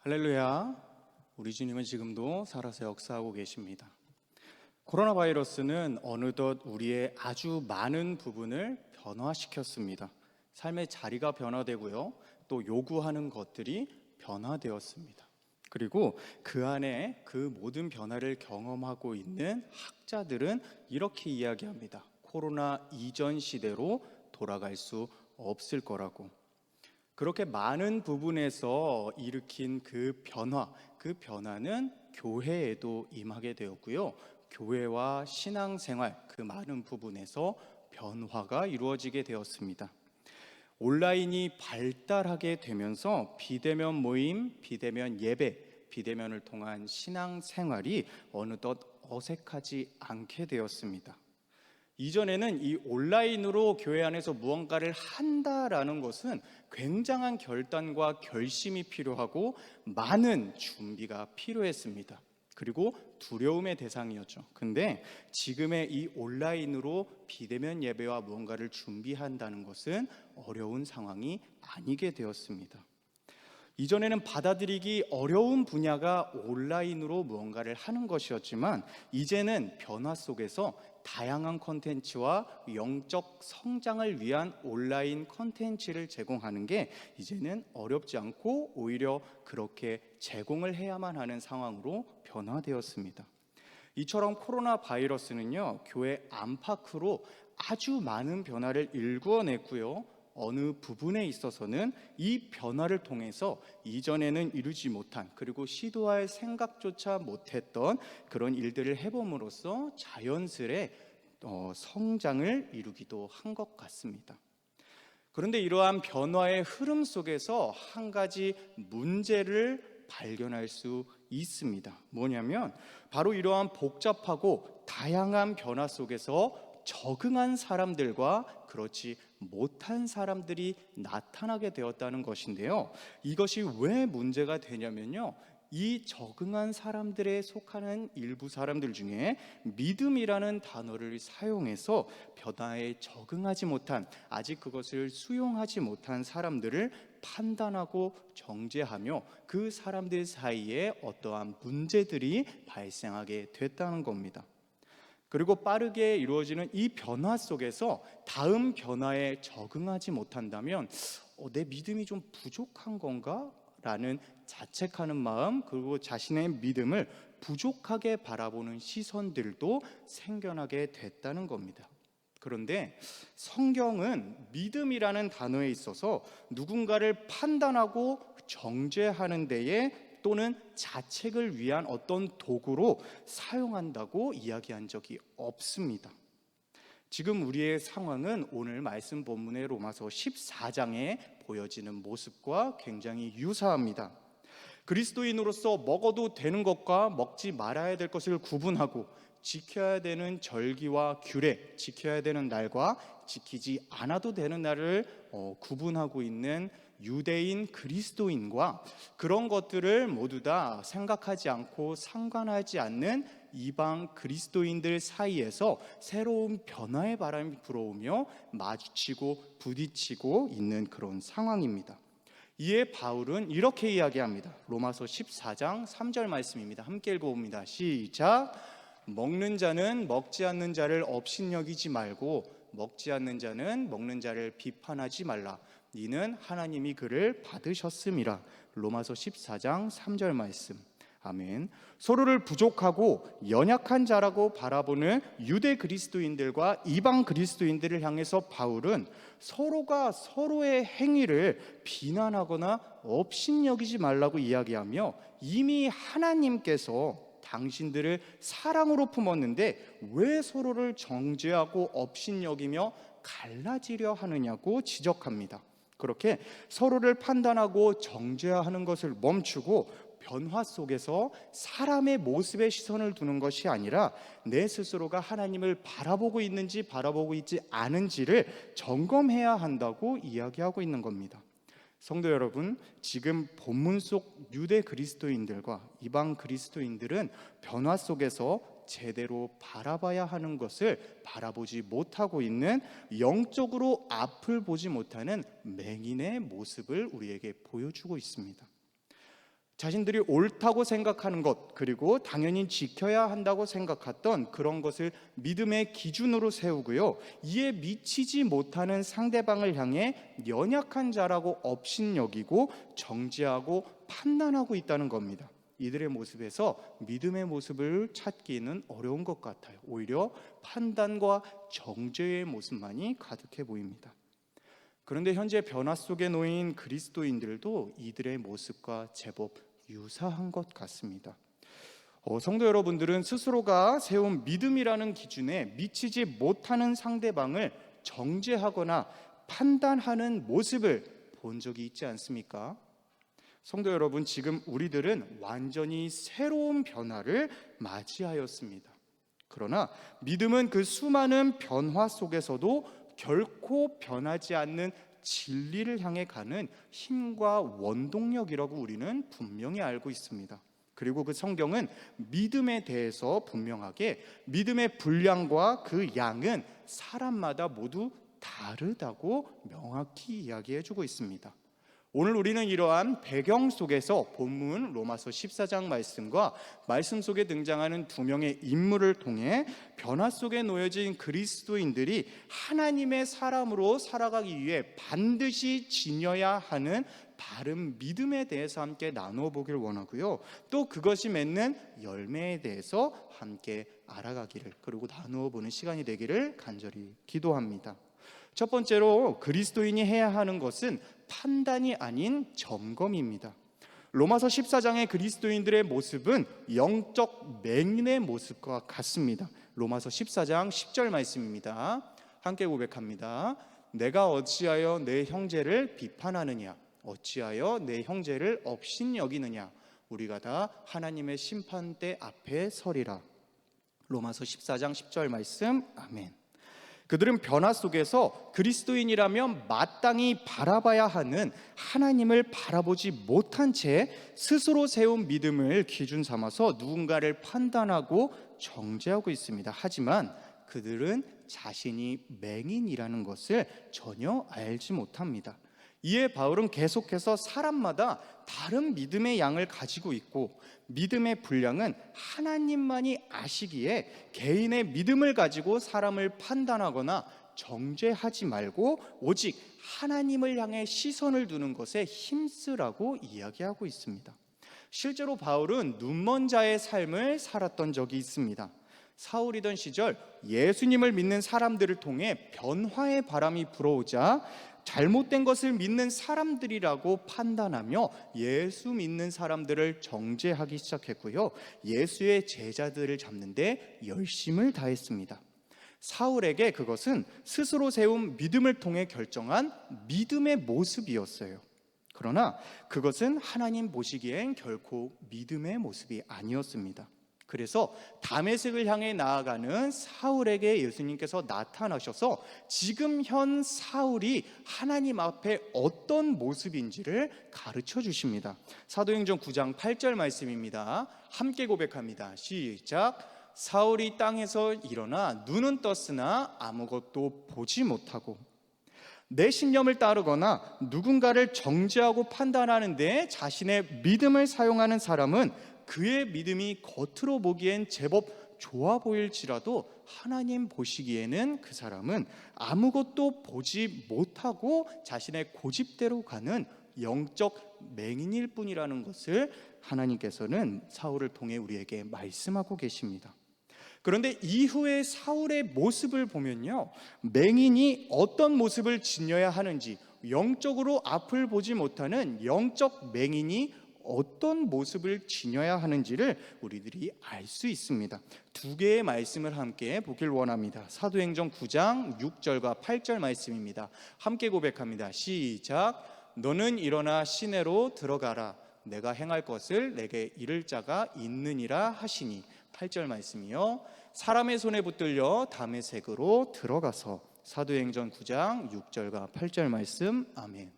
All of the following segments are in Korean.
할렐루야. 우리 주님은 지금도 살아서 역사하고 계십니다. 코로나 바이러스는 어느덧 우리의 아주 많은 부분을 변화시켰습니다. 삶의 자리가 변화되고요, 또 요구하는 것들이 변화되었습니다. 그리고 그 안에 그 모든 변화를 경험하고 있는 학자들은 이렇게 이야기합니다. 코로나 이전 시대로 돌아갈 수 없을 거라고. 그렇게 많은 부분에서 일으킨 그 변화는 교회에도 임하게 되었고요, 교회와 신앙생활 그 많은 부분에서 변화가 이루어지게 되었습니다. 온라인이 발달하게 되면서 비대면 모임, 비대면 예배, 비대면을 통한 신앙생활이 어느덧 어색하지 않게 되었습니다. 이전에는 이 온라인으로 교회 안에서 무언가를 한다라는 것은 굉장한 결단과 결심이 필요하고 많은 준비가 필요했습니다. 그리고 두려움의 대상이었죠. 근데 지금의 이 온라인으로 비대면 예배와 무언가를 준비한다는 것은 어려운 상황이 아니게 되었습니다. 이전에는 받아들이기 어려운 분야가 온라인으로 무언가를 하는 것이었지만, 이제는 변화 속에서 다양한 콘텐츠와 영적 성장을 위한 온라인 콘텐츠를 제공하는 게 이제는 어렵지 않고 오히려 그렇게 제공을 해야만 하는 상황으로 변화되었습니다. 이처럼 코로나 바이러스는요, 교회 안팎으로 아주 많은 변화를 일구어냈고요, 어느 부분에 있어서는 이 변화를 통해서 이전에는 이루지 못한, 그리고 시도할 생각조차 못했던 그런 일들을 해봄으로써 자연스레 성장을 이루기도 한 것 같습니다. 그런데 이러한 변화의 흐름 속에서 한 가지 문제를 발견할 수 있습니다. 뭐냐면 바로 이러한 복잡하고 다양한 변화 속에서 적응한 사람들과 그렇지 못한 사람들이 나타나게 되었다는 것인데요, 이것이 왜 문제가 되냐면요, 이 적응한 사람들에 속하는 일부 사람들 중에 믿음이라는 단어를 사용해서 변화에 적응하지 못한, 아직 그것을 수용하지 못한 사람들을 판단하고 정죄하며 그 사람들 사이에 어떠한 문제들이 발생하게 됐다는 겁니다. 그리고 빠르게 이루어지는 이 변화 속에서 다음 변화에 적응하지 못한다면 내 믿음이 좀 부족한 건가? 라는 자책하는 마음, 그리고 자신의 믿음을 부족하게 바라보는 시선들도 생겨나게 됐다는 겁니다. 그런데 성경은 믿음이라는 단어에 있어서 누군가를 판단하고 정죄하는 데에 또는 자책을 위한 어떤 도구로 사용한다고 이야기한 적이 없습니다. 지금 우리의 상황은 오늘 말씀 본문의 로마서 14장에 보여지는 모습과 굉장히 유사합니다. 그리스도인으로서 먹어도 되는 것과 먹지 말아야 될 것을 구분하고, 지켜야 되는 절기와 규례, 지켜야 되는 날과 지키지 않아도 되는 날을 구분하고 있는 유대인 그리스도인과, 그런 것들을 모두 다 생각하지 않고 상관하지 않는 이방 그리스도인들 사이에서 새로운 변화의 바람이 불어오며 마주치고 부딪히고 있는 그런 상황입니다. 이에 바울은 이렇게 이야기합니다. 로마서 14장 3절 말씀입니다. 함께 읽어봅니다. 시작. 먹는 자는 먹지 않는 자를 업신여기지 말고 먹지 않는 자는 먹는 자를 비판하지 말라. 이는 하나님이 그를 받으셨음이라. 로마서 14장 3절 말씀. 아멘. 서로를 부족하고 연약한 자라고 바라보는 유대 그리스도인들과 이방 그리스도인들을 향해서 바울은 서로가 서로의 행위를 비난하거나 업신여기지 말라고 이야기하며, 이미 하나님께서 당신들을 사랑으로 품었는데 왜 서로를 정죄하고 업신여기며 갈라지려 하느냐고 지적합니다. 그렇게 서로를 판단하고 정죄하는 것을 멈추고 변화 속에서 사람의 모습에 시선을 두는 것이 아니라 내 스스로가 하나님을 바라보고 있는지 바라보고 있지 않은지를 점검해야 한다고 이야기하고 있는 겁니다. 성도 여러분, 지금 본문 속 유대 그리스도인들과 이방 그리스도인들은 변화 속에서 제대로 바라봐야 하는 것을 바라보지 못하고 있는, 영적으로 앞을 보지 못하는 맹인의 모습을 우리에게 보여주고 있습니다. 자신들이 옳다고 생각하는 것, 그리고 당연히 지켜야 한다고 생각했던 그런 것을 믿음의 기준으로 세우고요, 이에 미치지 못하는 상대방을 향해 연약한 자라고 업신여기고 정죄하고 판단하고 있다는 겁니다. 이들의 모습에서 믿음의 모습을 찾기는 어려운 것 같아요. 오히려 판단과 정죄의 모습만이 가득해 보입니다. 그런데 현재 변화 속에 놓인 그리스도인들도 이들의 모습과 제법 유사한 것 같습니다. 성도 여러분들은 스스로가 세운 믿음이라는 기준에 미치지 못하는 상대방을 정죄하거나 판단하는 모습을 본 적이 있지 않습니까? 성도 여러분, 지금 우리들은 완전히 새로운 변화를 맞이하였습니다. 그러나 믿음은 그 수많은 변화 속에서도 결코 변하지 않는 진리를 향해 가는 힘과 원동력이라고 우리는 분명히 알고 있습니다. 그리고 그 성경은 믿음에 대해서 분명하게 믿음의 분량과 그 양은 사람마다 모두 다르다고 명확히 이야기해주고 있습니다. 오늘 우리는 이러한 배경 속에서 본문 로마서 14장 말씀과 말씀 속에 등장하는 두 명의 인물을 통해 변화 속에 놓여진 그리스도인들이 하나님의 사람으로 살아가기 위해 반드시 지녀야 하는 바른 믿음에 대해서 함께 나누어 보길 원하고요, 또 그것이 맺는 열매에 대해서 함께 알아가기를, 그리고 나누어 보는 시간이 되기를 간절히 기도합니다. 첫 번째로 그리스도인이 해야 하는 것은 판단이 아닌 점검입니다. 로마서 14장의 그리스도인들의 모습은 영적 맹인의 모습과 같습니다. 로마서 14장 10절 말씀입니다. 함께 고백합니다. 내가 어찌하여 내 형제를 비판하느냐, 어찌하여 내 형제를 업신여기느냐, 우리가 다 하나님의 심판대 앞에 서리라. 로마서 14장 10절 말씀. 아멘. 그들은 변화 속에서 그리스도인이라면 마땅히 바라봐야 하는 하나님을 바라보지 못한 채 스스로 세운 믿음을 기준 삼아서 누군가를 판단하고 정죄하고 있습니다. 하지만 그들은 자신이 맹인이라는 것을 전혀 알지 못합니다. 이에 바울은 계속해서 사람마다 다른 믿음의 양을 가지고 있고 믿음의 분량은 하나님만이 아시기에 개인의 믿음을 가지고 사람을 판단하거나 정죄하지 말고 오직 하나님을 향해 시선을 두는 것에 힘쓰라고 이야기하고 있습니다. 실제로 바울은 눈먼 자의 삶을 살았던 적이 있습니다. 사울이던 시절 예수님을 믿는 사람들을 통해 변화의 바람이 불어오자 잘못된 것을 믿는 사람들이라고 판단하며 예수 믿는 사람들을 정죄하기 시작했고요, 예수의 제자들을 잡는 데 열심을 다했습니다. 사울에게 그것은 스스로 세운 믿음을 통해 결정한 믿음의 모습이었어요. 그러나 그것은 하나님 보시기엔 결코 믿음의 모습이 아니었습니다. 그래서 다메섹을 향해 나아가는 사울에게 예수님께서 나타나셔서 지금 현 사울이 하나님 앞에 어떤 모습인지를 가르쳐 주십니다. 사도행전 9장 8절 말씀입니다. 함께 고백합니다. 시작. 사울이 땅에서 일어나 눈은 떴으나 아무것도 보지 못하고 내 신념을 따르거나 누군가를 정죄하고 판단하는 데 자신의 믿음을 사용하는 사람은 그의 믿음이 겉으로 보기엔 제법 좋아 보일지라도 하나님 보시기에는 그 사람은 아무것도 보지 못하고 자신의 고집대로 가는 영적 맹인일 뿐이라는 것을 하나님께서는 사울을 통해 우리에게 말씀하고 계십니다. 그런데 이후에 사울의 모습을 보면요, 맹인이 어떤 모습을 지녀야 하는지, 영적으로 앞을 보지 못하는 영적 맹인이 어떤 모습을 지녀야 하는지를 우리들이 알 수 있습니다. 두 개의 말씀을 함께 보길 원합니다. 사도행전 9장 6절과 8절 말씀입니다. 함께 고백합니다. 시작. 너는 일어나 시내로 들어가라. 내가 행할 것을 내게 이를 자가 있느니라 하시니. 8절 말씀이요, 사람의 손에 붙들려 다메섹으로 들어가서. 사도행전 9장 6절과 8절 말씀. 아멘.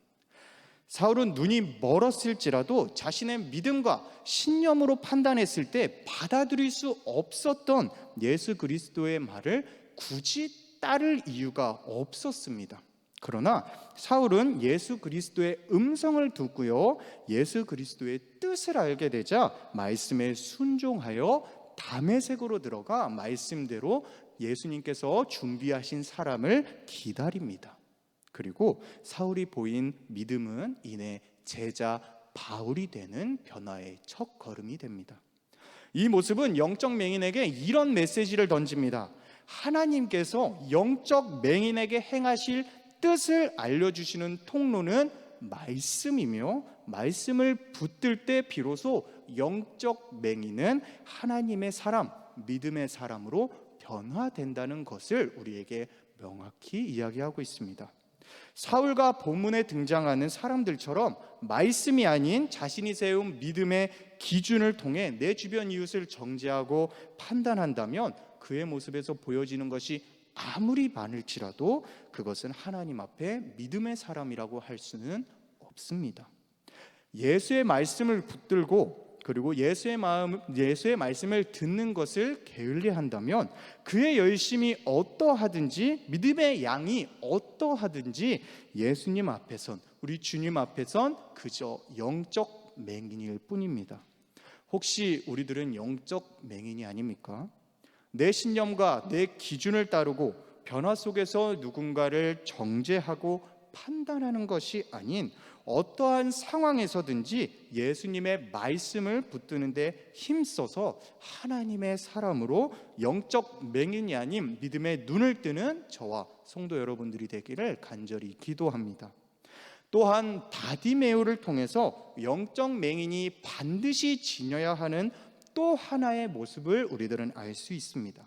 사울은 눈이 멀었을지라도 자신의 믿음과 신념으로 판단했을 때 받아들일 수 없었던 예수 그리스도의 말을 굳이 따를 이유가 없었습니다. 그러나 사울은 예수 그리스도의 음성을 듣고요, 예수 그리스도의 뜻을 알게 되자 말씀에 순종하여 다메섹으로 들어가 말씀대로 예수님께서 준비하신 사람을 기다립니다. 그리고 사울이 보인 믿음은 이내 제자 바울이 되는 변화의 첫 걸음이 됩니다. 이 모습은 영적 맹인에게 이런 메시지를 던집니다. 하나님께서 영적 맹인에게 행하실 뜻을 알려주시는 통로는 말씀이며, 말씀을 붙들 때 비로소 영적 맹인은 하나님의 사람, 믿음의 사람으로 변화된다는 것을 우리에게 명확히 이야기하고 있습니다. 사울과 본문에 등장하는 사람들처럼 말씀이 아닌 자신이 세운 믿음의 기준을 통해 내 주변 이웃을 정죄하고 판단한다면 그의 모습에서 보여지는 것이 아무리 많을지라도 그것은 하나님 앞에 믿음의 사람이라고 할 수는 없습니다. 예수의 말씀을 붙들고 그리고 예수의 말씀을 듣는 것을 게을리한다면 그의 열심이 어떠하든지, 믿음의 양이 어떠하든지 예수님 앞에선, 우리 주님 앞에선 그저 영적 맹인일 뿐입니다. 혹시 우리들은 영적 맹인이 아닙니까? 내 신념과 내 기준을 따르고 변화 속에서 누군가를 정죄하고 판단하는 것이 아닌 어떠한 상황에서든지 예수님의 말씀을 붙드는데 힘써서 하나님의 사람으로 영적 맹인이 아닌 믿음의 눈을 뜨는 저와 성도 여러분들이 되기를 간절히 기도합니다. 또한 바디메오를 통해서 영적 맹인이 반드시 지녀야 하는 또 하나의 모습을 우리들은 알 수 있습니다.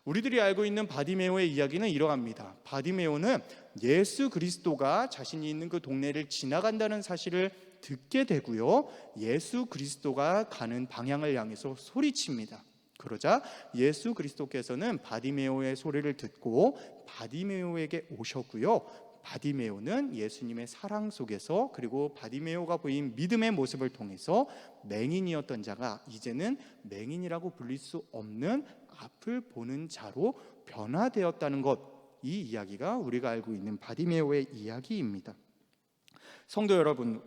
우리들이 알고 있는 바디메오의 이야기는 이러합니다. 바디메오는 예수 그리스도가 자신이 있는 그 동네를 지나간다는 사실을 듣게 되고요, 예수 그리스도가 가는 방향을 향해서 소리칩니다. 그러자 예수 그리스도께서는 바디메오의 소리를 듣고 바디메오에게 오셨고요, 바디메오는 예수님의 사랑 속에서 그리고 바디메오가 보인 믿음의 모습을 통해서 맹인이었던 자가 이제는 맹인이라고 불릴 수 없는 앞을 보는 자로 변화되었다는 것, 이 이야기가 우리가 알고 있는 바디메오의 이야기입니다. 성도 여러분,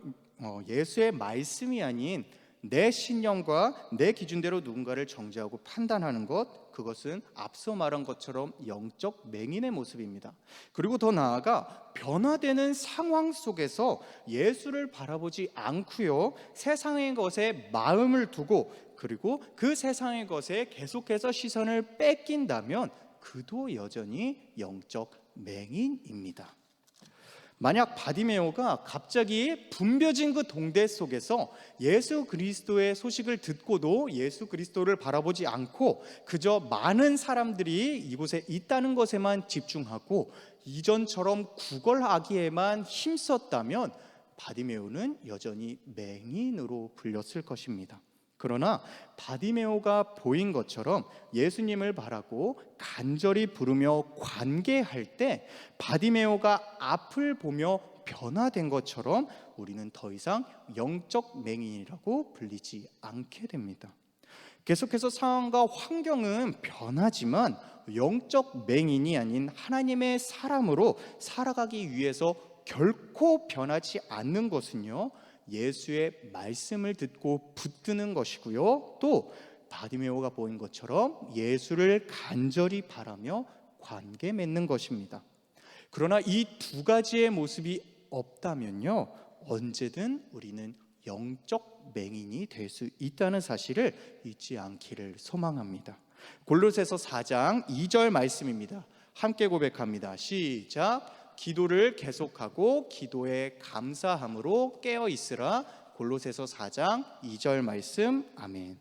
예수의 말씀이 아닌 내 신념과 내 기준대로 누군가를 정죄하고 판단하는 것, 그것은 앞서 말한 것처럼 영적 맹인의 모습입니다. 그리고 더 나아가 변화되는 상황 속에서 예수를 바라보지 않고요, 세상의 것에 마음을 두고 그리고 그 세상의 것에 계속해서 시선을 뺏긴다면 그도 여전히 영적 맹인입니다. 만약 바디메오가 갑자기 붐벼진 그 동대 속에서 예수 그리스도의 소식을 듣고도 예수 그리스도를 바라보지 않고 그저 많은 사람들이 이곳에 있다는 것에만 집중하고 이전처럼 구걸하기에만 힘썼다면 바디메오는 여전히 맹인으로 불렸을 것입니다. 그러나 바디메오가 보인 것처럼 예수님을 바라고 간절히 부르며 관계할 때 바디메오가 앞을 보며 변화된 것처럼 우리는 더 이상 영적 맹인이라고 불리지 않게 됩니다. 계속해서 상황과 환경은 변하지만 영적 맹인이 아닌 하나님의 사람으로 살아가기 위해서 결코 변하지 않는 것은요, 예수의 말씀을 듣고 붙드는 것이고요, 또 바디메오가 보인 것처럼 예수를 간절히 바라며 관계 맺는 것입니다. 그러나 이 두 가지의 모습이 없다면요, 언제든 우리는 영적 맹인이 될 수 있다는 사실을 잊지 않기를 소망합니다. 골로새서 4장 2절 말씀입니다. 함께 고백합니다. 시작. 기도를 계속하고 기도에 감사함으로 깨어 있으라. 골로새서 4장 2절 말씀. 아멘.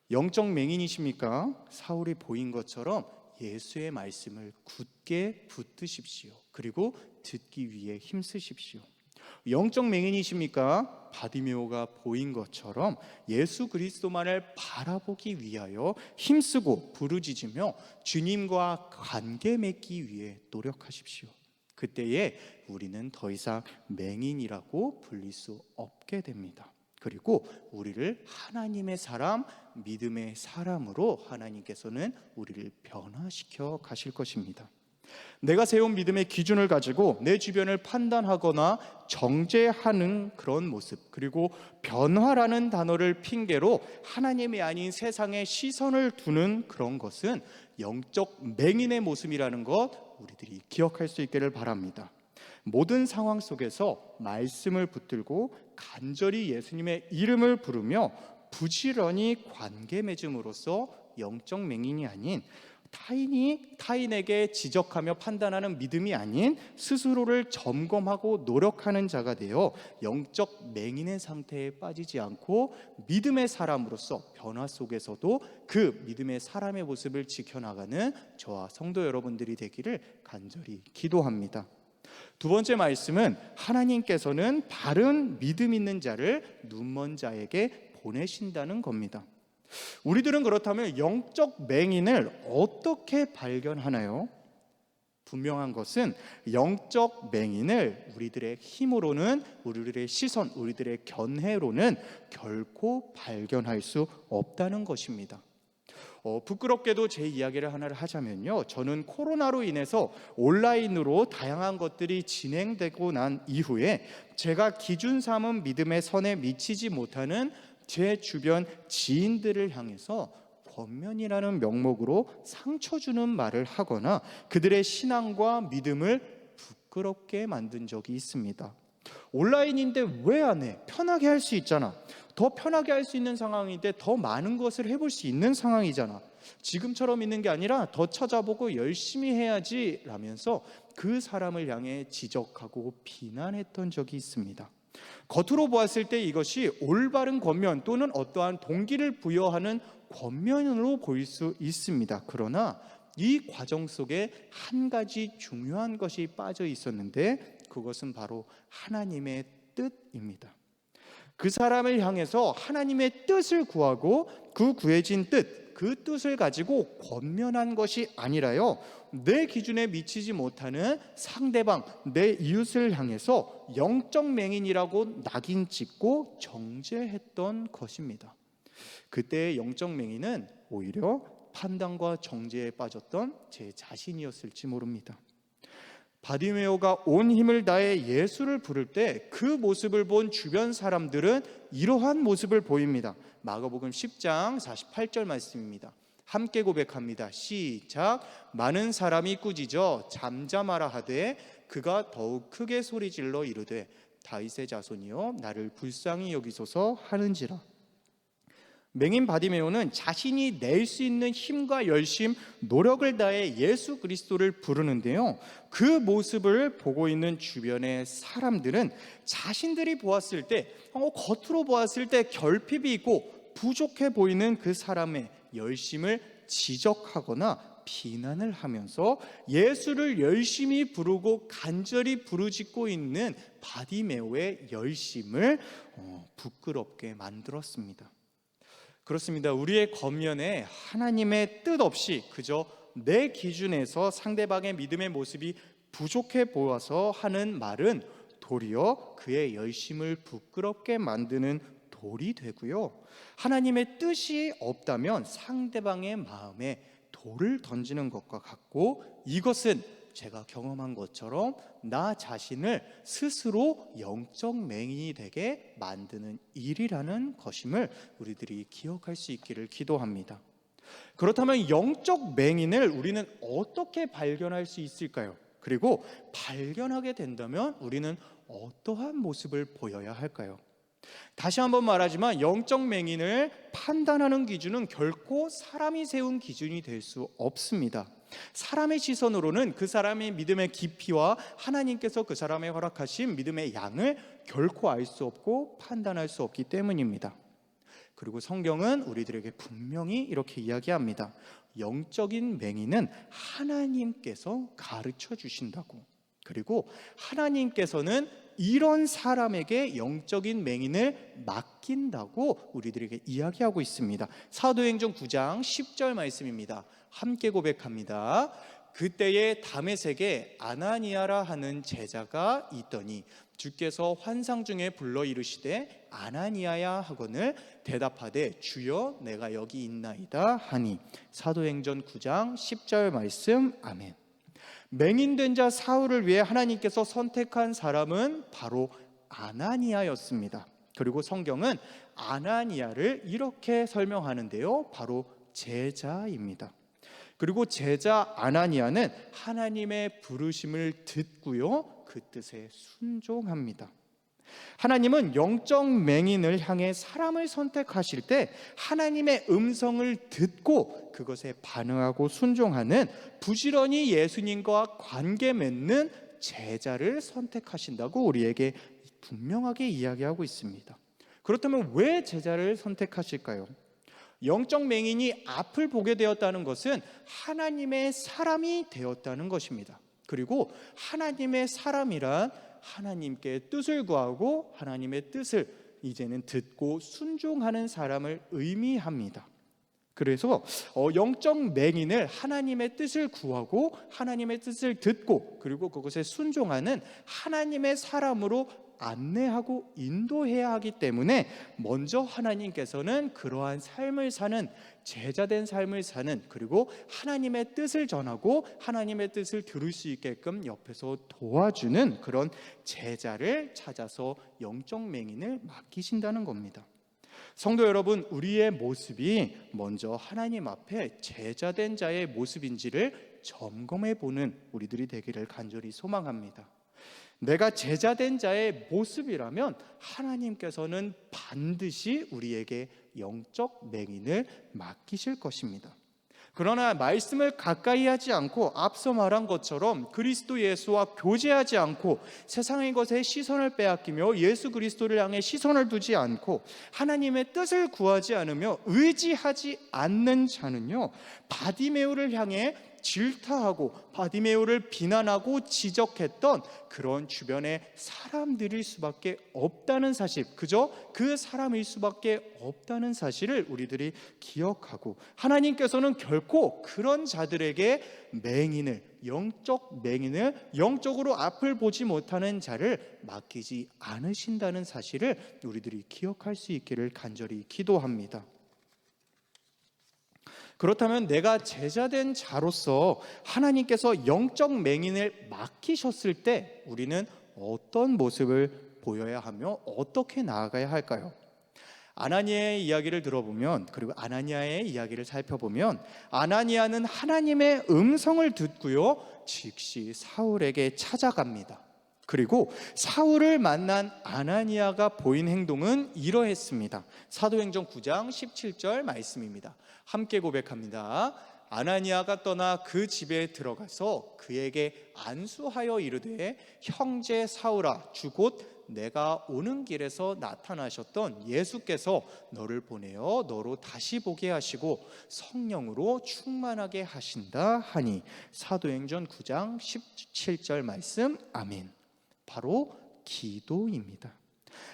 영적 맹인이십니까? 사울이 보인 것처럼 예수의 말씀을 굳게 붙드십시오. 그리고 듣기 위해 힘쓰십시오. 영적 맹인이십니까? 바디메오가 보인 것처럼 예수 그리스도만을 바라보기 위하여 힘쓰고 부르짖으며 주님과 관계 맺기 위해 노력하십시오. 그때에 우리는 더 이상 맹인이라고 불릴 수 없게 됩니다. 그리고 우리를 하나님의 사람, 믿음의 사람으로 하나님께서는 우리를 변화시켜 가실 것입니다. 내가 세운 믿음의 기준을 가지고 내 주변을 판단하거나 정죄하는 그런 모습, 그리고 변화라는 단어를 핑계로 하나님이 아닌 세상에 시선을 두는 그런 것은 영적 맹인의 모습이라는 것 우리들이 기억할 수 있기를 바랍니다. 모든 상황 속에서 말씀을 붙들고 간절히 예수님의 이름을 부르며 부지런히 관계 맺음으로써 영적 맹인이 아닌 타인에게 지적하며 판단하는 믿음이 아닌 스스로를 점검하고 노력하는 자가 되어 영적 맹인의 상태에 빠지지 않고 믿음의 사람으로서 변화 속에서도 그 믿음의 사람의 모습을 지켜나가는 저와 성도 여러분들이 되기를 간절히 기도합니다. 두 번째 말씀은 하나님께서는 바른 믿음 있는 자를 눈먼 자에게 보내신다는 겁니다. 우리들은 그렇다면 영적 맹인을 어떻게 발견하나요? 분명한 것은 영적 맹인을 우리들의 힘으로는, 우리들의 시선, 우리들의 견해로는 결코 발견할 수 없다는 것입니다. 부끄럽게도 제 이야기를 하나를 하자면요, 저는 코로나로 인해서 온라인으로 다양한 것들이 진행되고 난 이후에 제가 기준 삼은 믿음의 선에 미치지 못하는 제 주변 지인들을 향해서 권면이라는 명목으로 상처 주는 말을 하거나 그들의 신앙과 믿음을 부끄럽게 만든 적이 있습니다. 온라인인데 왜 안 해? 편하게 할 수 있잖아. 더 편하게 할 수 있는 상황인데 더 많은 것을 해볼 수 있는 상황이잖아. 지금처럼 있는 게 아니라 더 찾아보고 열심히 해야지 라면서 그 사람을 향해 지적하고 비난했던 적이 있습니다. 겉으로 보았을 때 이것이 올바른 권면 또는 어떠한 동기를 부여하는 권면으로 보일 수 있습니다. 그러나 이 과정 속에 한 가지 중요한 것이 빠져 있었는데 그것은 바로 하나님의 뜻입니다. 그 사람을 향해서 하나님의 뜻을 구하고 그 구해진 뜻, 그 뜻을 가지고 권면한 것이 아니라요, 내 기준에 미치지 못하는 상대방, 내 이웃을 향해서 영적 맹인이라고 낙인 찍고 정죄했던 것입니다. 그때의 영적 맹인은 오히려 판단과 정죄에 빠졌던 제 자신이었을지 모릅니다. 바디메오가 온 힘을 다해 예수를 부를 때 그 모습을 본 주변 사람들은 이러한 모습을 보입니다. 마가복음 10장 48절 말씀입니다. 함께 고백합니다. 시작. 많은 사람이 꾸짖어 잠잠하라 하되 그가 더욱 크게 소리질러 이르되 다윗의 자손이여 나를 불쌍히 여기소서 하는지라. 맹인 바디메오는 자신이 낼 수 있는 힘과 열심, 노력을 다해 예수 그리스도를 부르는데요, 그 모습을 보고 있는 주변의 사람들은 자신들이 보았을 때, 겉으로 보았을 때 결핍이 있고 부족해 보이는 그 사람의 열심을 지적하거나 비난을 하면서 예수를 열심히 부르고 간절히 부르짖고 있는 바디메오의 열심을 부끄럽게 만들었습니다. 그렇습니다. 우리의 겉면에 하나님의 뜻 없이 그저 내 기준에서 상대방의 믿음의 모습이 부족해 보여서 하는 말은 도리어 그의 열심을 부끄럽게 만드는 돌이 되고요, 하나님의 뜻이 없다면 상대방의 마음에 돌을 던지는 것과 같고, 이것은 제가 경험한 것처럼 나 자신을 스스로 영적 맹인이 되게 만드는 일이라는 것임을 우리들이 기억할 수 있기를 기도합니다. 그렇다면 영적 맹인을 우리는 어떻게 발견할 수 있을까요? 그리고 발견하게 된다면 우리는 어떠한 모습을 보여야 할까요? 다시 한번 말하지만 영적 맹인을 판단하는 기준은 결코 사람이 세운 기준이 될 수 없습니다. 사람의 시선으로는 그 사람의 믿음의 깊이와 하나님께서 그 사람에 허락하신 믿음의 양을 결코 알 수 없고 판단할 수 없기 때문입니다. 그리고 성경은 우리들에게 분명히 이렇게 이야기합니다. 영적인 맹인은 하나님께서 가르쳐 주신다고, 그리고 하나님께서는 이런 사람에게 영적인 맹인을 맡긴다고 우리들에게 이야기하고 있습니다. 사도행전 9장 10절 말씀입니다. 함께 고백합니다. 그때에 다메섹에 아나니아라 하는 제자가 있더니 주께서 환상 중에 불러 이르시되 아나니아야 하거늘 대답하되 주여 내가 여기 있나이다 하니. 사도행전 9장 10절 말씀. 아멘. 맹인된 자 사울을 위해 하나님께서 선택한 사람은 바로 아나니아였습니다. 그리고 성경은 아나니아를 이렇게 설명하는데요, 바로 제자입니다. 그리고 제자 아나니아는 하나님의 부르심을 듣고요, 그 뜻에 순종합니다. 하나님은 영적 맹인을 향해 사람을 선택하실 때 하나님의 음성을 듣고 그것에 반응하고 순종하는, 부지런히 예수님과 관계 맺는 제자를 선택하신다고 우리에게 분명하게 이야기하고 있습니다. 그렇다면 왜 제자를 선택하실까요? 영적 맹인이 앞을 보게 되었다는 것은 하나님의 사람이 되었다는 것입니다. 그리고 하나님의 사람이란 하나님께 뜻을 구하고 하나님의 뜻을 이제는 듣고 순종하는 사람을 의미합니다. 그래서 영적 맹인을 하나님의 뜻을 구하고 하나님의 뜻을 듣고 그리고 그것에 순종하는 하나님의 사람으로 안내하고 인도해야 하기 때문에 먼저 하나님께서는 그러한 삶을 사는, 제자된 삶을 사는, 그리고 하나님의 뜻을 전하고 하나님의 뜻을 들을 수 있게끔 옆에서 도와주는 그런 제자를 찾아서 영적 맹인을 맡기신다는 겁니다. 성도 여러분, 우리의 모습이 먼저 하나님 앞에 제자된 자의 모습인지를 점검해 보는 우리들이 되기를 간절히 소망합니다. 내가 제자된 자의 모습이라면 하나님께서는 반드시 우리에게 영적 맹인을 맡기실 것입니다. 그러나 말씀을 가까이 하지 않고 앞서 말한 것처럼 그리스도 예수와 교제하지 않고 세상의 것에 시선을 빼앗기며 예수 그리스도를 향해 시선을 두지 않고 하나님의 뜻을 구하지 않으며 의지하지 않는 자는요, 바디메오를 향해 질타하고 바디메오를 비난하고 지적했던 그런 주변의 사람들일 수밖에 없다는 사실, 그저 그 사람일 수밖에 없다는 사실을 우리들이 기억하고, 하나님께서는 결코 그런 자들에게 맹인을, 영적 맹인을, 영적으로 앞을 보지 못하는 자를 맡기지 않으신다는 사실을 우리들이 기억할 수 있기를 간절히 기도합니다. 그렇다면 내가 제자된 자로서 하나님께서 영적 맹인을 맡기셨을 때 우리는 어떤 모습을 보여야 하며 어떻게 나아가야 할까요? 아나니아의 이야기를 들어보면, 그리고 아나니아의 이야기를 살펴보면, 아나니아는 하나님의 음성을 듣고요, 즉시 사울에게 찾아갑니다. 그리고 사울을 만난 아나니아가 보인 행동은 이러했습니다. 사도행전 9장 17절 말씀입니다. 함께 고백합니다. 아나니아가 떠나 그 집에 들어가서 그에게 안수하여 이르되, 형제 사울아, 주 곧 내가 오는 길에서 나타나셨던 예수께서 너를 보내어 너로 다시 보게 하시고 성령으로 충만하게 하신다 하니. 사도행전 9장 17절 말씀. 아멘. 바로 기도입니다.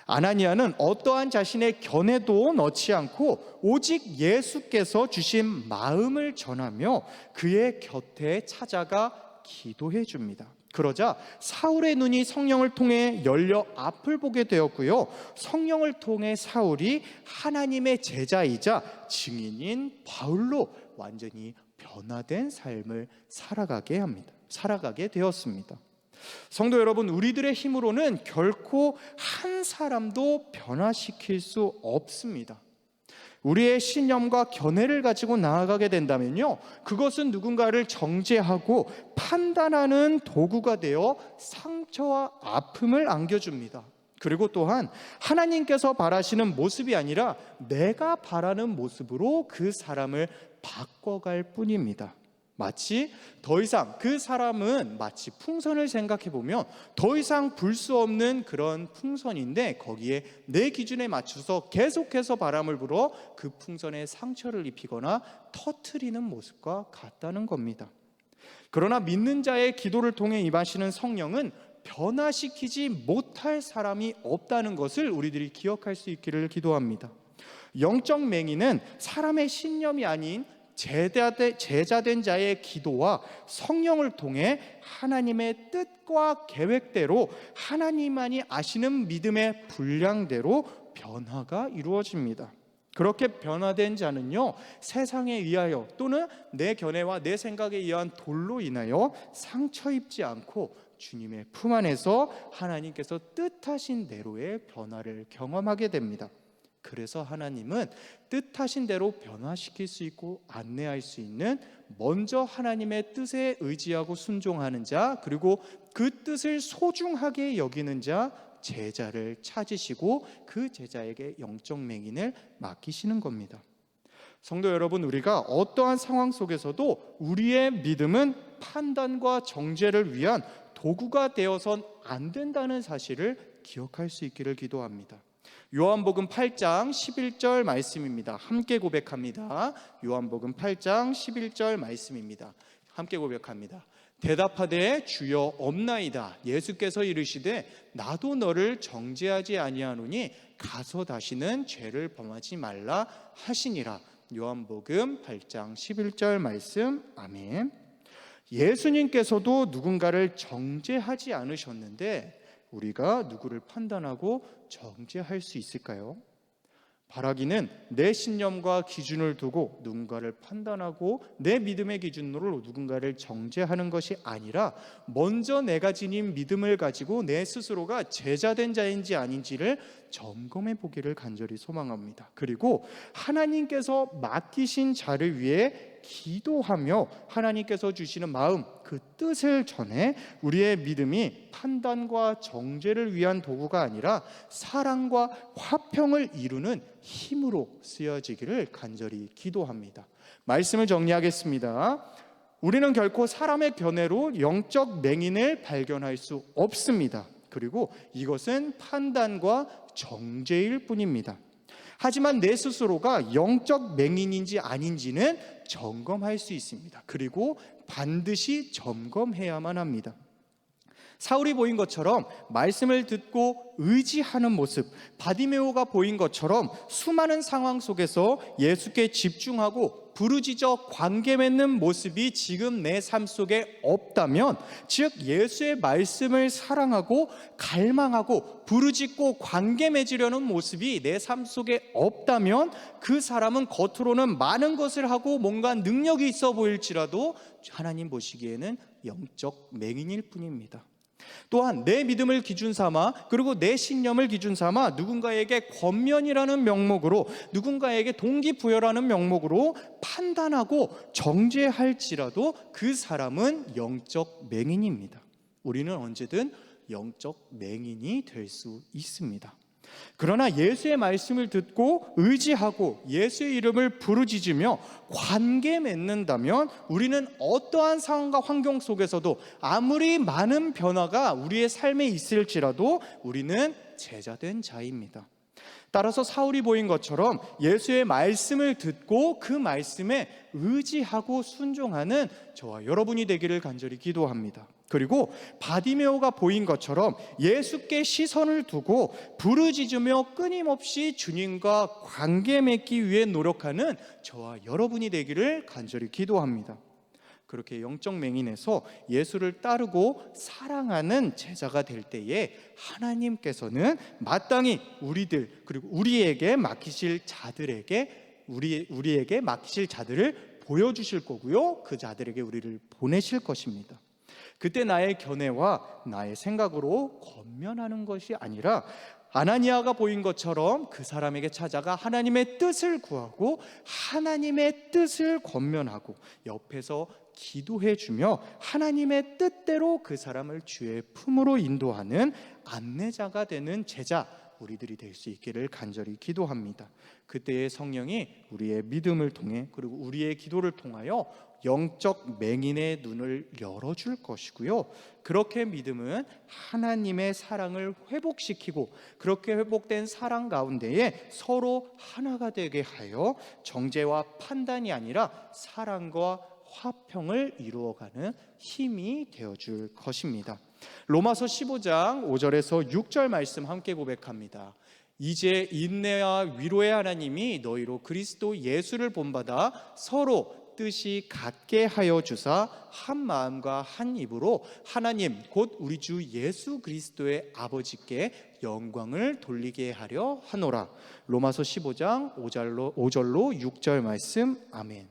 아나니아는 어떠한 자신의 견해도 넣지 않고 오직 예수께서 주신 마음을 전하며 그의 곁에 찾아가 기도해 줍니다. 그러자 사울의 눈이 성령을 통해 열려 앞을 보게 되었고요, 성령을 통해 사울이 하나님의 제자이자 증인인 바울로 완전히 변화된 삶을 살아가게 되었습니다. 성도 여러분, 우리들의 힘으로는 결코 한 사람도 변화시킬 수 없습니다. 우리의 신념과 견해를 가지고 나아가게 된다면요, 그것은 누군가를 정죄하고 판단하는 도구가 되어 상처와 아픔을 안겨줍니다. 그리고 또한 하나님께서 바라시는 모습이 아니라 내가 바라는 모습으로 그 사람을 바꿔갈 뿐입니다. 마치 더 이상 그 사람은 마치 풍선을 생각해 보면 더 이상 불 수 없는 그런 풍선인데 거기에 내 기준에 맞춰서 계속해서 바람을 불어 그 풍선에 상처를 입히거나 터트리는 모습과 같다는 겁니다. 그러나 믿는 자의 기도를 통해 임하시는 성령은 변화시키지 못할 사람이 없다는 것을 우리들이 기억할 수 있기를 기도합니다. 영적 맹인은 사람의 신념이 아닌 제자된 자의 기도와 성령을 통해 하나님의 뜻과 계획대로 하나님만이 아시는 믿음의 분량대로 변화가 이루어집니다. 그렇게 변화된 자는요, 세상에 의하여 또는 내 견해와 내 생각에 의한 돌로 인하여 상처 입지 않고 주님의 품 안에서 하나님께서 뜻하신 대로의 변화를 경험하게 됩니다. 그래서 하나님은 뜻하신 대로 변화시킬 수 있고 안내할 수 있는, 먼저 하나님의 뜻에 의지하고 순종하는 자, 그리고 그 뜻을 소중하게 여기는 자, 제자를 찾으시고 그 제자에게 영적 맹인을 맡기시는 겁니다. 성도 여러분, 우리가 어떠한 상황 속에서도 우리의 믿음은 판단과 정죄를 위한 도구가 되어선 안 된다는 사실을 기억할 수 있기를 기도합니다. 요한복음 8장 11절 말씀입니다. 함께 고백합니다. 요한복음 8장 11절 말씀입니다. 함께 고백합니다. 대답하되 주여 없나이다. 예수께서 이르시되 나도 너를 정죄하지 아니하노니 가서 다시는 죄를 범하지 말라 하시니라. 요한복음 8장 11절 말씀. 아멘. 예수님께서도 누군가를 정죄하지 않으셨는데 우리가 누구를 판단하고 정죄할 수 있을까요? 바라기는 내 신념과 기준을 두고 누군가를 판단하고 내 믿음의 기준으로 누군가를 정죄하는 것이 아니라 먼저 내가 지닌 믿음을 가지고 내 스스로가 제자된 자인지 아닌지를 점검해 보기를 간절히 소망합니다. 그리고 하나님께서 맡기신 자를 위해 기도하며 하나님께서 주시는 마음, 그 뜻을 전해 우리의 믿음이 판단과 정죄를 위한 도구가 아니라 사랑과 화평을 이루는 힘으로 쓰여지기를 간절히 기도합니다. 말씀을 정리하겠습니다. 우리는 결코 사람의 견해로 영적 맹인을 발견할 수 없습니다. 그리고 이것은 판단과 정죄일 뿐입니다. 하지만 내 스스로가 영적 맹인인지 아닌지는 점검할 수 있습니다. 그리고 반드시 점검해야만 합니다. 사울이 보인 것처럼 말씀을 듣고 의지하는 모습, 바디메오가 보인 것처럼 수많은 상황 속에서 예수께 집중하고 부르짖어 관계 맺는 모습이 지금 내 삶 속에 없다면, 즉 예수의 말씀을 사랑하고 갈망하고 부르짖고 관계 맺으려는 모습이 내 삶 속에 없다면 그 사람은 겉으로는 많은 것을 하고 뭔가 능력이 있어 보일지라도 하나님 보시기에는 영적 맹인일 뿐입니다. 또한 내 믿음을 기준 삼아, 그리고 내 신념을 기준 삼아 누군가에게 권면이라는 명목으로, 누군가에게 동기부여라는 명목으로 판단하고 정죄할지라도 그 사람은 영적 맹인입니다. 우리는 언제든 영적 맹인이 될 수 있습니다. 그러나 예수의 말씀을 듣고 의지하고 예수의 이름을 부르짖으며 관계 맺는다면 우리는 어떠한 상황과 환경 속에서도 아무리 많은 변화가 우리의 삶에 있을지라도 우리는 제자된 자입니다. 따라서 사울이 보인 것처럼 예수의 말씀을 듣고 그 말씀에 의지하고 순종하는 저와 여러분이 되기를 간절히 기도합니다. 그리고 바디메오가 보인 것처럼 예수께 시선을 두고 부르짖으며 끊임없이 주님과 관계 맺기 위해 노력하는 저와 여러분이 되기를 간절히 기도합니다. 그렇게 영적 맹인에서 예수를 따르고 사랑하는 제자가 될 때에 하나님께서는 마땅히 우리들, 그리고 우리에게 맡기실 자들에게 우리에게 맡기실 자들을 보여주실 거고요, 그 자들에게 우리를 보내실 것입니다. 그때 나의 견해와 나의 생각으로 권면하는 것이 아니라 아나니아가 보인 것처럼 그 사람에게 찾아가 하나님의 뜻을 구하고 하나님의 뜻을 권면하고 옆에서 기도해 주며 하나님의 뜻대로 그 사람을 주의 품으로 인도하는 안내자가 되는 제자, 우리들이 될 수 있기를 간절히 기도합니다. 그때의 성령이 우리의 믿음을 통해, 그리고 우리의 기도를 통하여 영적 맹인의 눈을 열어줄 것이고요, 그렇게 믿음은 하나님의 사랑을 회복시키고 그렇게 회복된 사랑 가운데에 서로 하나가 되게 하여 정죄와 판단이 아니라 사랑과 화평을 이루어가는 힘이 되어줄 것입니다. 로마서 15장 5절에서 6절 말씀 함께 고백합니다. 이제 인내와 위로의 하나님이 너희로 그리스도 예수를 본받아 서로 뜻이 같게 하여 주사 한 마음과 한 입으로 하나님 곧 우리 주 예수 그리스도의 아버지께 영광을 돌리게 하려 하노라. 로마서 15장 5절로 6절 말씀. 아멘.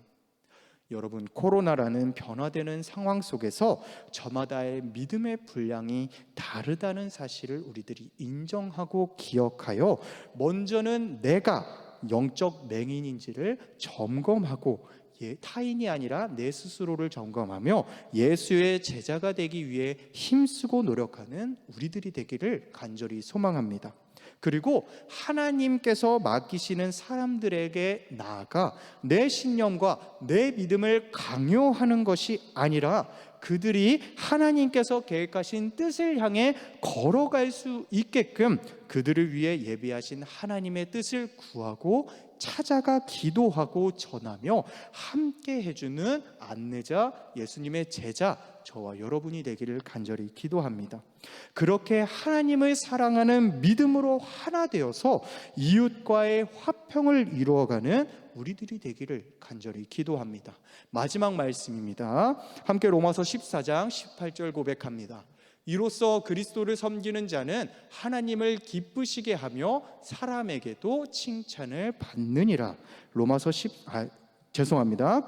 여러분, 코로나라는 변화되는 상황 속에서 저마다의 믿음의 분량이 다르다는 사실을 우리들이 인정하고 기억하여 먼저는 내가 영적 맹인인지를 점검하고 타인이 아니라 내 스스로를 점검하며 예수의 제자가 되기 위해 힘쓰고 노력하는 우리들이 되기를 간절히 소망합니다. 그리고 하나님께서 맡기시는 사람들에게 나아가 내 신념과 내 믿음을 강요하는 것이 아니라 그들이 하나님께서 계획하신 뜻을 향해 걸어갈 수 있게끔 그들을 위해 예비하신 하나님의 뜻을 구하고 찾아가 기도하고 전하며 함께 해주는 안내자, 예수님의 제자, 저와 여러분이 되기를 간절히 기도합니다. 그렇게 하나님을 사랑하는 믿음으로 하나 되어서 이웃과의 화평을 이루어가는 우리들이 되기를 간절히 기도합니다. 마지막 말씀입니다. 함께 로마서 14장 18절 고백합니다. 이로써 그리스도를 섬기는 자는 하나님을 기쁘시게 하며 사람에게도 칭찬을 받느니라.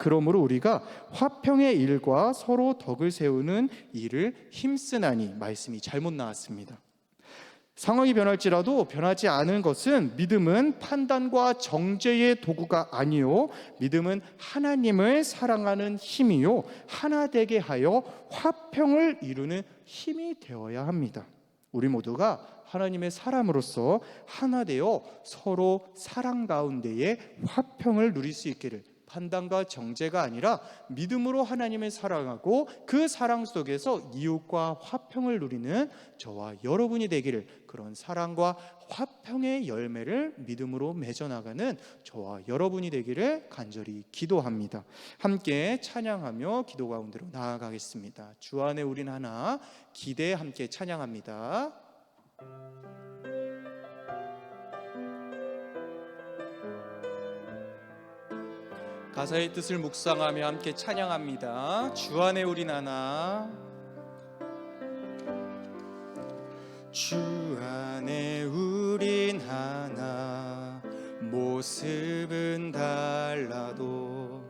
그러므로 우리가 화평의 일과 서로 덕을 세우는 일을 힘쓰나니. 말씀이 잘못 나왔습니다. 상황이 변할지라도 변하지 않은 것은 믿음은 판단과 정죄의 도구가 아니요 믿음은 하나님을 사랑하는 힘이요 하나 되게 하여 화평을 이루는 힘이 되어야 합니다. 우리 모두가 하나님의 사람으로서 하나 되어 서로 사랑 가운데에 화평을 누릴 수 있기를, 판단과 정죄가 아니라 믿음으로 하나님을 사랑하고 그 사랑 속에서 이웃과 화평을 누리는 저와 여러분이 되기를, 그런 사랑과 화평의 열매를 믿음으로 맺어나가는 저와 여러분이 되기를 간절히 기도합니다. 함께 찬양하며 기도 가운데로 나아가겠습니다. 주 안에 우린 하나, 기대에 함께 찬양합니다. 가사의 뜻을 묵상하며 함께 찬양합니다. 주 안에 우린 하나. 주 안에 우린 하나, 모습은 달라도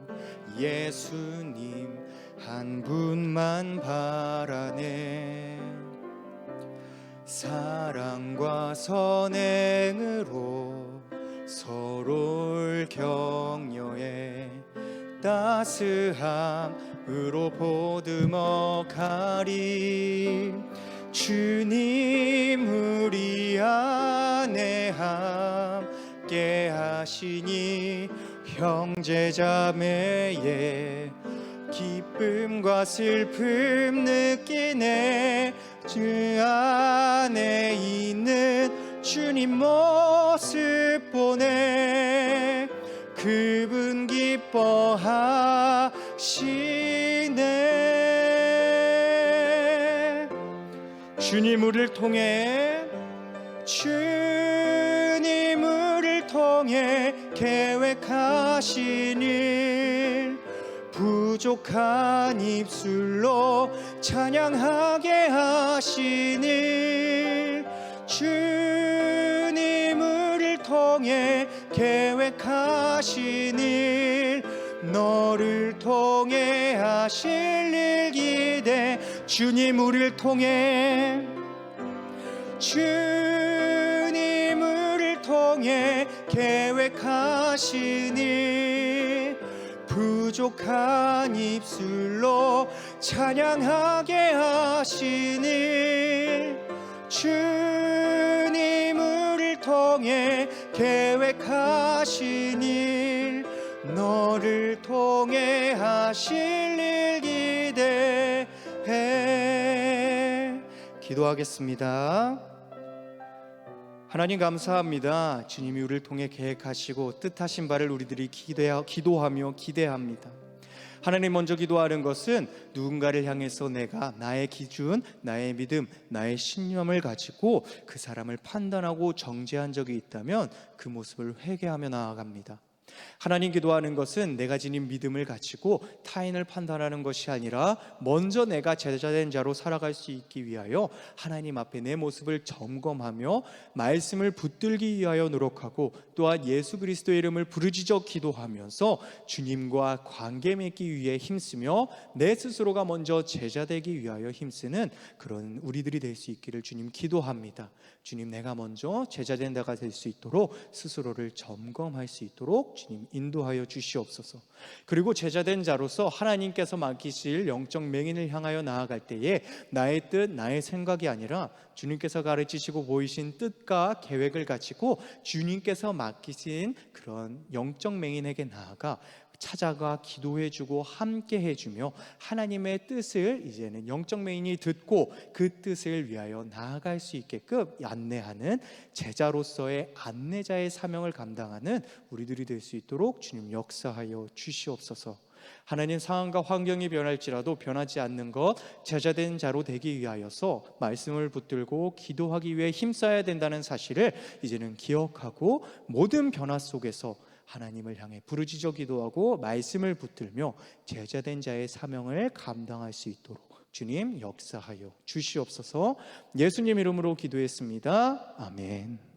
예수님 한 분만 바라네. 사랑과 선행으로 서로를 격려해 따스함으로 보듬어 가리. 주님 우리 안에 함께 하시니 형제자매의 기쁨과 슬픔 느끼네. 주 안에 있는 주님 모습 보네. 그분 기뻐하시네. 주님 우리를 통해 계획하신 일, 부족한 입술로 찬양하게 하신 일, 주님 우리를 통해 계획하신 일, 너를 통해 하실 일 기대. 주님 우리를 통해 계획하신 일, 부족한 입술로 찬양하게 하신 일, 주님 우리를 통해 계획하신 일, 너를 통해 하실 일 기대해. 기도하겠습니다. 하나님 감사합니다. 주님이 우리를 통해 계획하시고 뜻하신 바를 우리들이 기도하며 기대합니다. 하나님, 먼저 기도하는 것은 누군가를 향해서 내가 나의 기준, 나의 믿음, 나의 신념을 가지고 그 사람을 판단하고 정죄한 적이 있다면 그 모습을 회개하며 나아갑니다. 하나님 기도하는 것은 내가 지닌 믿음을 가지고 타인을 판단하는 것이 아니라 먼저 내가 제자된 자로 살아갈 수 있기 위하여 하나님 앞에 내 모습을 점검하며 말씀을 붙들기 위하여 노력하고, 또한 예수 그리스도의 이름을 부르짖어 기도하면서 주님과 관계 맺기 위해 힘쓰며 내 스스로가 먼저 제자되기 위하여 힘쓰는 그런 우리들이 될 수 있기를 주님 기도합니다. 주님, 내가 먼저 제자된 자가 될 수 있도록 스스로를 점검할 수 있도록 주님 인도하여 주시옵소서. 그리고 제자된 자로서 하나님께서 맡기실 영적 맹인을 향하여 나아갈 때에 나의 뜻, 나의 생각이 아니라 주님께서 가르치시고 보이신 뜻과 계획을 가지고 주님께서 맡기신 그런 영적 맹인에게 나아가 찾아가 기도해주고 함께 해주며 하나님의 뜻을 이제는 영적 맹인이 듣고 그 뜻을 위하여 나아갈 수 있게끔 안내하는 제자로서의 안내자의 사명을 감당하는 우리들이 될 수 있도록 주님 역사하여 주시옵소서. 하나님, 상황과 환경이 변할지라도 변하지 않는 것, 제자된 자로 되기 위하여서 말씀을 붙들고 기도하기 위해 힘써야 된다는 사실을 이제는 기억하고 모든 변화 속에서 하나님을 향해 부르짖어 기도하고 말씀을 붙들며 제자된 자의 사명을 감당할 수 있도록 주님 역사하여 주시옵소서. 예수님 이름으로 기도했습니다. 아멘.